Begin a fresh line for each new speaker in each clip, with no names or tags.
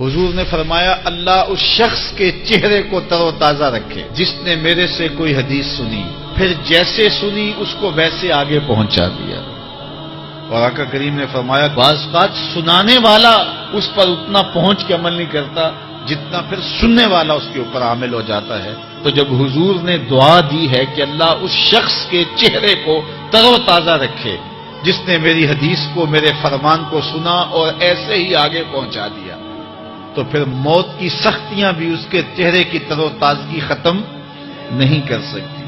حضور نے فرمایا اللہ اس شخص کے چہرے کو تر و تازہ رکھے جس نے میرے سے کوئی حدیث سنی، پھر جیسے سنی اس کو ویسے آگے پہنچا دیا۔ اور آقا کریم نے فرمایا بعض بات سنانے والا اس پر اتنا پہنچ کے عمل نہیں کرتا جتنا پھر سننے والا اس کے اوپر عامل ہو جاتا ہے۔ تو جب حضور نے دعا دی ہے کہ اللہ اس شخص کے چہرے کو تر و تازہ رکھے جس نے میری حدیث کو، میرے فرمان کو سنا اور ایسے ہی آگے پہنچا دیا، تو پھر موت کی سختیاں بھی اس کے چہرے کی تر و تازگی ختم نہیں کر سکتی،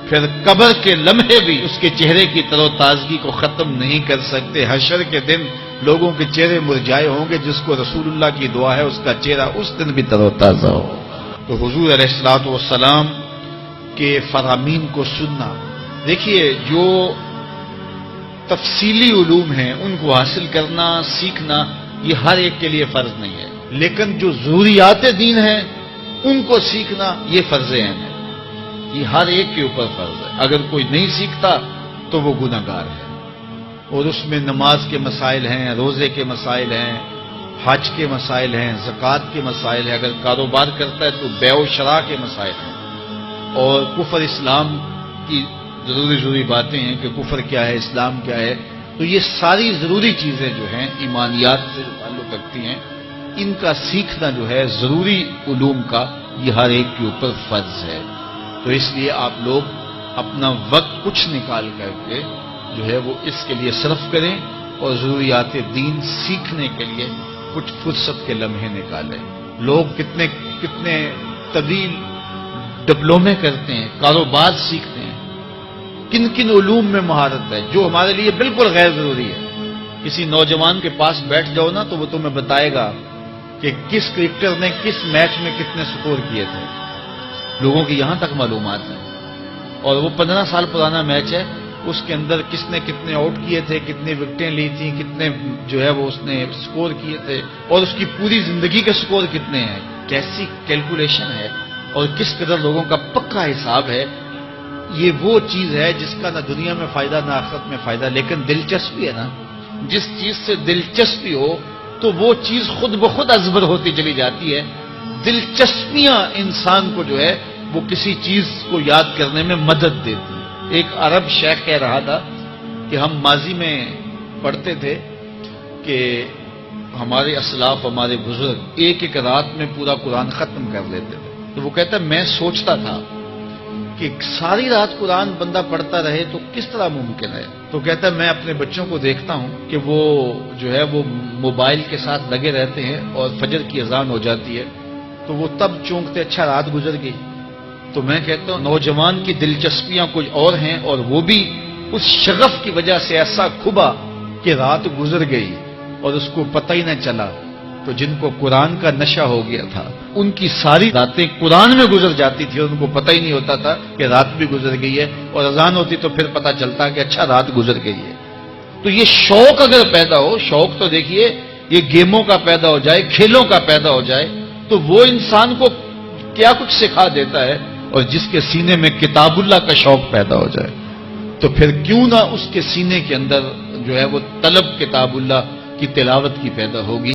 پھر قبر کے لمحے بھی اس کے چہرے کی تر و تازگی کو ختم نہیں کر سکتے۔ حشر کے دن لوگوں کے چہرے مرجھائے ہوں گے، جس کو رسول اللہ کی دعا ہے اس کا چہرہ اس دن بھی تر و تازہ ہو۔ تو حضور علیہ الصلوۃ والسلام کے فرامین کو سننا، دیکھیے جو تفصیلی علوم ہیں ان کو حاصل کرنا، سیکھنا، یہ ہر ایک کے لیے فرض نہیں ہے، لیکن جو ضروریات دین ہیں ان کو سیکھنا یہ فرض عین ہے، یہ ہر ایک کے اوپر فرض ہے۔ اگر کوئی نہیں سیکھتا تو وہ گنہگار ہے، اور اس میں نماز کے مسائل ہیں، روزے کے مسائل ہیں، حج کے مسائل ہیں، زکوٰۃ کے مسائل ہیں، اگر کاروبار کرتا ہے تو بیع و شراء کے مسائل ہیں، اور کفر اسلام کی ضروری باتیں ہیں کہ کفر کیا ہے، اسلام کیا ہے۔ تو یہ ساری ضروری چیزیں جو ہیں ایمانیات سے تعلق رکھتی ہیں، ان کا سیکھنا جو ہے ضروری علوم کا، یہ ہر ایک کے اوپر فرض ہے۔ تو اس لیے آپ لوگ اپنا وقت کچھ نکال کر کے جو ہے وہ اس کے لیے صرف کریں، اور ضروریات دین سیکھنے کے لیے کچھ فرصت کے لمحے نکالیں۔ لوگ کتنے طویل ڈپلومے کرتے ہیں، کاروبار سیکھتے ہیں، کن علوم میں مہارت ہے جو ہمارے لیے بالکل غیر ضروری ہے۔ کسی نوجوان کے پاس بیٹھ جاؤ نا تو وہ تمہیں بتائے گا کہ کس کرکٹر نے کس میچ میں کتنے سکور کیے تھے، لوگوں کی یہاں تک معلومات ہیں، اور وہ 15 سال پرانا میچ ہے، اس کے اندر کس نے کتنے آؤٹ کیے تھے، کتنے وکٹیں لی تھیں، کتنے جو ہے وہ اس نے سکور کیے تھے، اور اس کی پوری زندگی کے سکور کتنے ہیں، کیسی کیلکولیشن ہے، اور کس قدر لوگوں کا پکا حساب ہے۔ یہ وہ چیز ہے جس کا نہ دنیا میں فائدہ نہ آخرت میں فائدہ، لیکن دلچسپی ہے نا، جس چیز سے دلچسپی ہو تو وہ چیز خود بخود ازبر ہوتی چلی جاتی ہے۔ دلچسپیاں انسان کو جو ہے وہ کسی چیز کو یاد کرنے میں مدد دیتی ہیں۔ ایک عرب شیخ کہہ رہا تھا کہ ہم ماضی میں پڑھتے تھے کہ ہمارے اسلاف، ہمارے بزرگ ایک رات میں پورا قرآن ختم کر لیتے تھے، تو وہ کہتا ہے میں سوچتا تھا کہ ساری رات قرآن بندہ پڑھتا رہے تو کس طرح ممکن ہے؟ تو کہتا ہے میں اپنے بچوں کو دیکھتا ہوں کہ وہ جو ہے وہ موبائل کے ساتھ لگے رہتے ہیں، اور فجر کی اذان ہو جاتی ہے تو وہ تب چونکتے اچھا رات گزر گئی۔ تو میں کہتا ہوں نوجوان کی دلچسپیاں کچھ اور ہیں، اور وہ بھی اس شغف کی وجہ سے ایسا کھبا کہ رات گزر گئی اور اس کو پتہ ہی نہ چلا۔ تو جن کو قرآن کا نشہ ہو گیا تھا ان کی ساری راتیں قرآن میں گزر جاتی تھی، اور ان کو پتہ ہی نہیں ہوتا تھا کہ رات بھی گزر گئی ہے، اور اذان ہوتی تو پھر پتہ چلتا کہ اچھا رات گزر گئی ہے۔ تو یہ شوق اگر پیدا ہو، شوق تو دیکھیے یہ گیموں کا پیدا ہو جائے، کھیلوں کا پیدا ہو جائے، تو وہ انسان کو کیا کچھ سکھا دیتا ہے، اور جس کے سینے میں کتاب اللہ کا شوق پیدا ہو جائے تو پھر کیوں نہ اس کے سینے کے اندر جو ہے وہ طلب کتاب اللہ کی تلاوت کی پیدا ہوگی۔